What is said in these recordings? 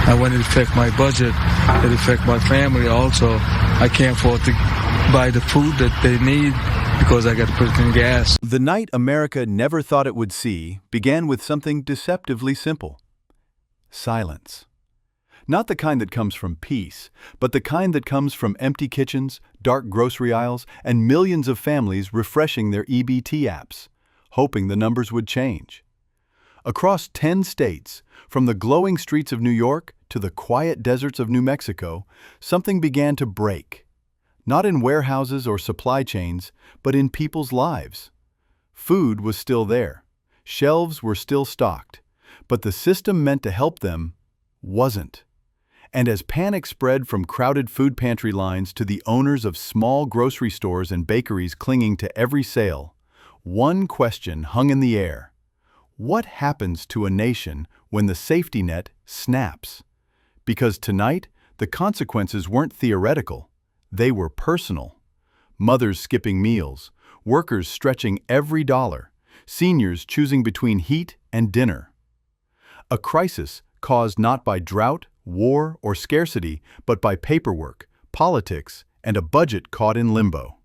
And when it affects my budget, it affects my family also. I can't afford to buy the food that they need because I got to put it in gas. The night America never thought it would see began with something deceptively simple: silence. Not the kind that comes from peace, but the kind that comes from empty kitchens, dark grocery aisles, and millions of families refreshing their EBT apps, hoping the numbers would change. Across 10 states, from the glowing streets of New York to the quiet deserts of New Mexico, something began to break. Not in warehouses or supply chains, but in people's lives. Food was still there. Shelves were still stocked. But the system meant to help them wasn't. And as panic spread from crowded food pantry lines to the owners of small grocery stores and bakeries clinging to every sale, one question hung in the air. What happens to a nation when the safety net snaps? Because tonight, the consequences weren't theoretical. They were personal. Mothers skipping meals, workers stretching every dollar, seniors choosing between heat and dinner. A crisis caused not by drought, war, or scarcity, but by paperwork, politics, and a budget caught in limbo.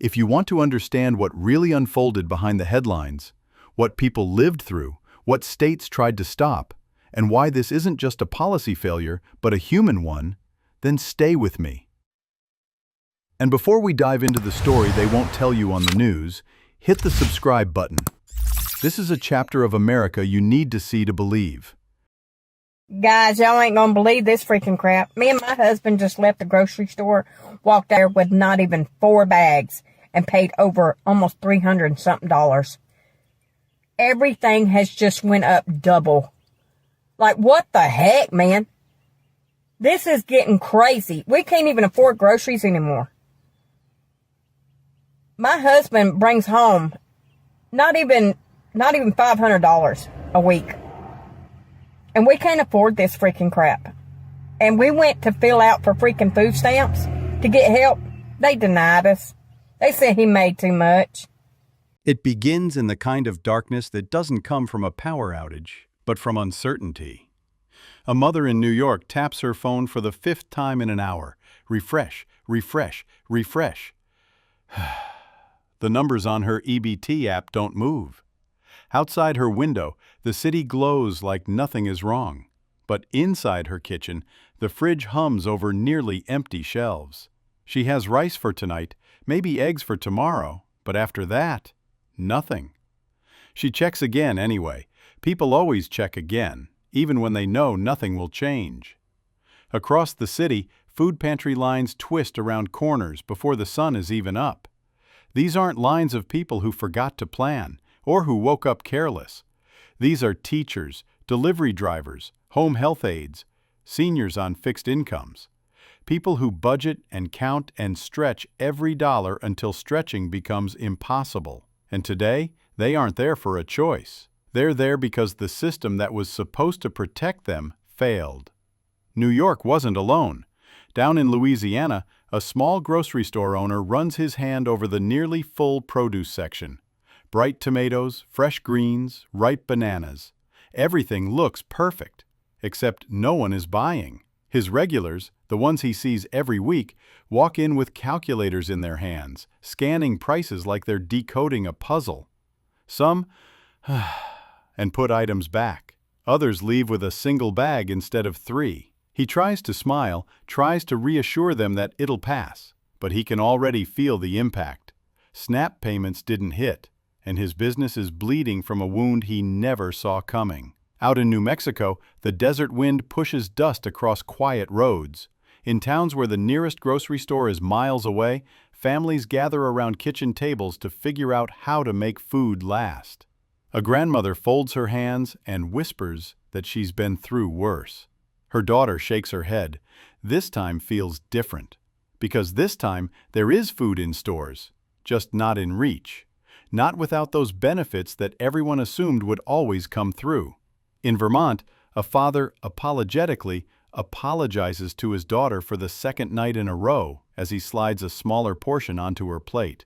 If you want to understand what really unfolded behind the headlines, what people lived through, what states tried to stop, and why this isn't just a policy failure, but a human one, then stay with me. And before we dive into the story they won't tell you on the news, hit the subscribe button. This is a chapter of America you need to see to believe. Guys, y'all ain't gonna believe this freaking crap. Me and my husband just left the grocery store, walked there with not even 4 bags, and paid over almost $300 and something. Everything has just went up double. Like, what the heck, man? This is getting crazy. We can't even afford groceries anymore. My husband brings home not even $500 a week. And we can't afford this freaking crap. And we went to fill out for freaking food stamps to get help. They denied us. They said he made too much. It begins in the kind of darkness that doesn't come from a power outage, but from uncertainty. A mother in New York taps her phone for the 5th time in an hour. Refresh, refresh, refresh. The numbers on her EBT app don't move. Outside her window, the city glows like nothing is wrong. But inside her kitchen, the fridge hums over nearly empty shelves. She has rice for tonight, maybe eggs for tomorrow, but after that, nothing. She checks again anyway. People always check again, even when they know nothing will change. Across the city, food pantry lines twist around corners before the sun is even up. These aren't lines of people who forgot to plan or who woke up careless. These are teachers, delivery drivers, home health aides, seniors on fixed incomes. People who budget and count and stretch every dollar until stretching becomes impossible. And today, they aren't there for a choice. They're there because the system that was supposed to protect them failed. New York wasn't alone. Down in Louisiana, a small grocery store owner runs his hand over the nearly full produce section. Bright tomatoes, fresh greens, ripe bananas. Everything looks perfect, except no one is buying. His regulars, the ones he sees every week, walk in with calculators in their hands, scanning prices like they're decoding a puzzle. Some and put items back. Others leave with a single bag instead of 3. He tries to smile, tries to reassure them that it'll pass, but he can already feel the impact. SNAP payments didn't hit, and his business is bleeding from a wound he never saw coming. Out in New Mexico, the desert wind pushes dust across quiet roads. In towns where the nearest grocery store is miles away, families gather around kitchen tables to figure out how to make food last. A grandmother folds her hands and whispers that she's been through worse. Her daughter shakes her head. This time feels different. Because this time there is food in stores, just not in reach. Not without those benefits that everyone assumed would always come through. In Vermont, a father apologetically apologizes to his daughter for the 2nd night in a row as he slides a smaller portion onto her plate.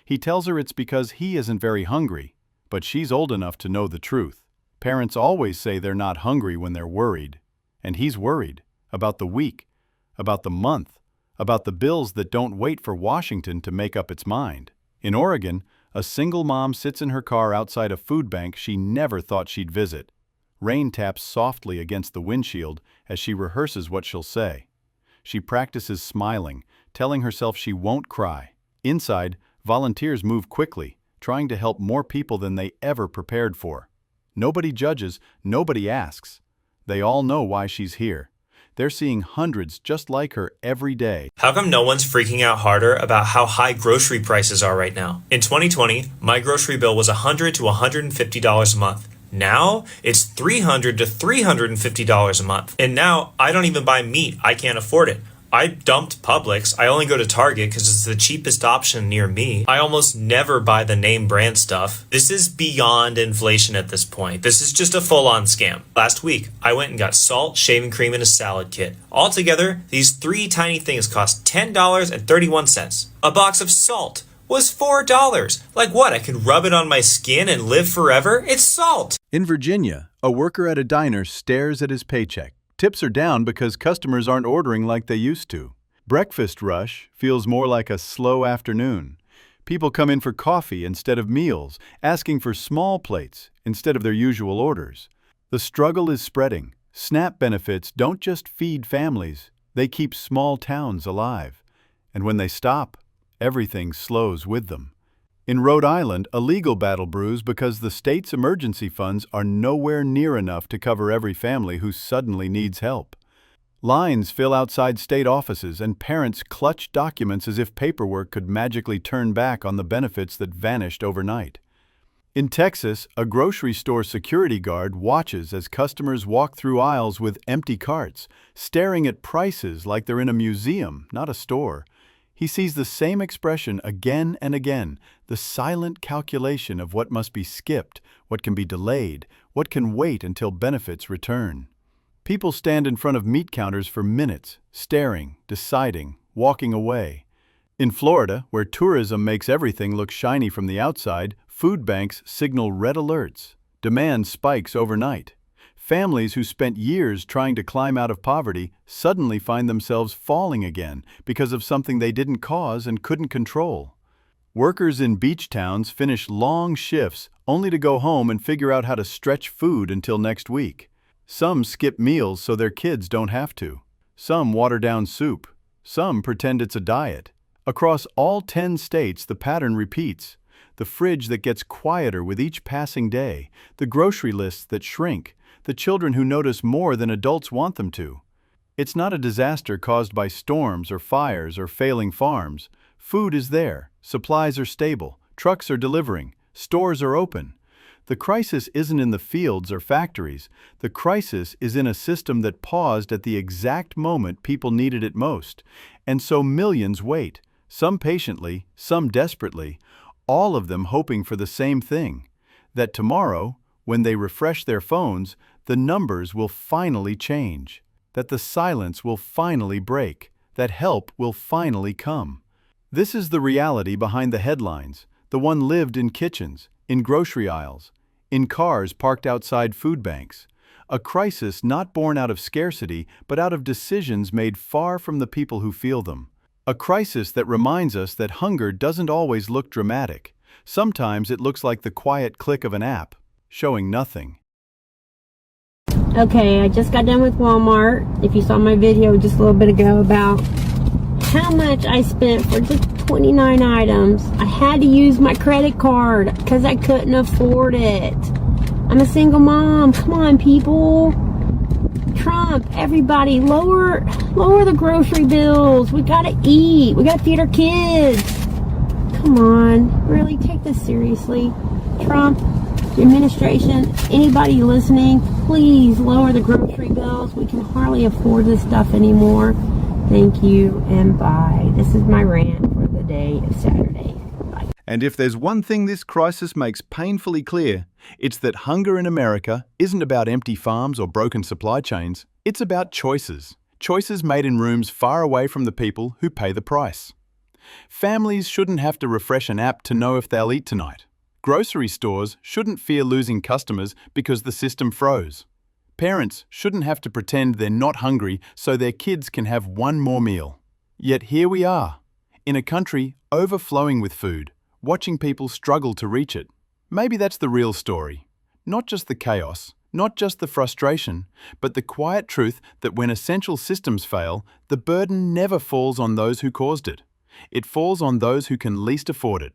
He tells her it's because he isn't very hungry, but she's old enough to know the truth. Parents always say they're not hungry when they're worried. And he's worried about the week, about the month, about the bills that don't wait for Washington to make up its mind. In Oregon, a single mom sits in her car outside a food bank she never thought she'd visit. Rain taps softly against the windshield as she rehearses what she'll say. She practices smiling, telling herself she won't cry. Inside, volunteers move quickly, trying to help more people than they ever prepared for. Nobody judges, nobody asks. They all know why she's here. They're seeing hundreds just like her every day. How come no one's freaking out harder about how high grocery prices are right now? In 2020, my grocery bill was $100 to $150 a month. Now, it's $300 to $350 a month. And now, I don't even buy meat. I can't afford it. I dumped Publix. I only go to Target because it's the cheapest option near me. I almost never buy the name brand stuff. This is beyond inflation at this point. This is just a full-on scam. Last week, I went and got salt, shaving cream, and a salad kit. Altogether, these 3 tiny things cost $10.31. A box of salt was $4. Like what? I could rub it on my skin and live forever? It's salt. In Virginia, a worker at a diner stares at his paycheck. Tips are down because customers aren't ordering like they used to. Breakfast rush feels more like a slow afternoon. People come in for coffee instead of meals, asking for small plates instead of their usual orders. The struggle is spreading. SNAP benefits don't just feed families, they keep small towns alive. And when they stop, everything slows with them. In Rhode Island, a legal battle brews because the state's emergency funds are nowhere near enough to cover every family who suddenly needs help. Lines fill outside state offices and parents clutch documents as if paperwork could magically turn back on the benefits that vanished overnight. In Texas, a grocery store security guard watches as customers walk through aisles with empty carts, staring at prices like they're in a museum, not a store. He sees the same expression again and again, the silent calculation of what must be skipped, what can be delayed, what can wait until benefits return. People stand in front of meat counters for minutes, staring, deciding, walking away. In Florida, where tourism makes everything look shiny from the outside, food banks signal red alerts. Demand spikes overnight. Families who spent years trying to climb out of poverty suddenly find themselves falling again because of something they didn't cause and couldn't control. Workers in beach towns finish long shifts only to go home and figure out how to stretch food until next week. Some skip meals so their kids don't have to. Some water down soup. Some pretend it's a diet. Across all 10 states, the pattern repeats. The fridge that gets quieter with each passing day, the grocery lists that shrink, the children who notice more than adults want them to. It's not a disaster caused by storms or fires or failing farms. Food is there, supplies are stable, trucks are delivering, stores are open. The crisis isn't in the fields or factories. The crisis is in a system that paused at the exact moment people needed it most. And so millions wait, some patiently, some desperately, all of them hoping for the same thing, that tomorrow, when they refresh their phones, the numbers will finally change, that the silence will finally break, that help will finally come. This is the reality behind the headlines, the one lived in kitchens, in grocery aisles, in cars parked outside food banks. A crisis not born out of scarcity, but out of decisions made far from the people who feel them. A crisis that reminds us that hunger doesn't always look dramatic. Sometimes it looks like the quiet click of an app, showing nothing. Okay, I just got done with Walmart. If you saw my video just a little bit ago about how much I spent for just 29 items. I had to use my credit card because I couldn't afford it. I'm a single mom. Come on, people. Trump, everybody, lower the grocery bills. We gotta eat. We gotta feed our kids. Come on, really take this seriously. Trump, the administration, anybody listening, please lower the grocery bills. We can hardly afford this stuff anymore. Thank you and bye. This is my rant for the day of Saturday. Bye. And if there's one thing this crisis makes painfully clear, it's that hunger in America isn't about empty farms or broken supply chains. It's about choices. Choices made in rooms far away from the people who pay the price. Families shouldn't have to refresh an app to know if they'll eat tonight. Grocery stores shouldn't fear losing customers because the system froze. Parents shouldn't have to pretend they're not hungry so their kids can have one more meal. Yet here we are, in a country overflowing with food, watching people struggle to reach it. Maybe that's the real story. Not just the chaos, not just the frustration, but the quiet truth that when essential systems fail, the burden never falls on those who caused it. It falls on those who can least afford it.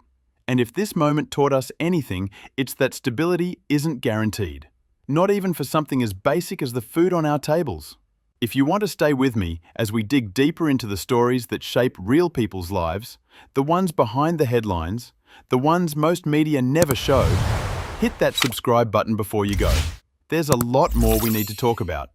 And if this moment taught us anything, it's that stability isn't guaranteed. Not even for something as basic as the food on our tables. If you want to stay with me as we dig deeper into the stories that shape real people's lives, the ones behind the headlines, the ones most media never show, hit that subscribe button before you go. There's a lot more we need to talk about.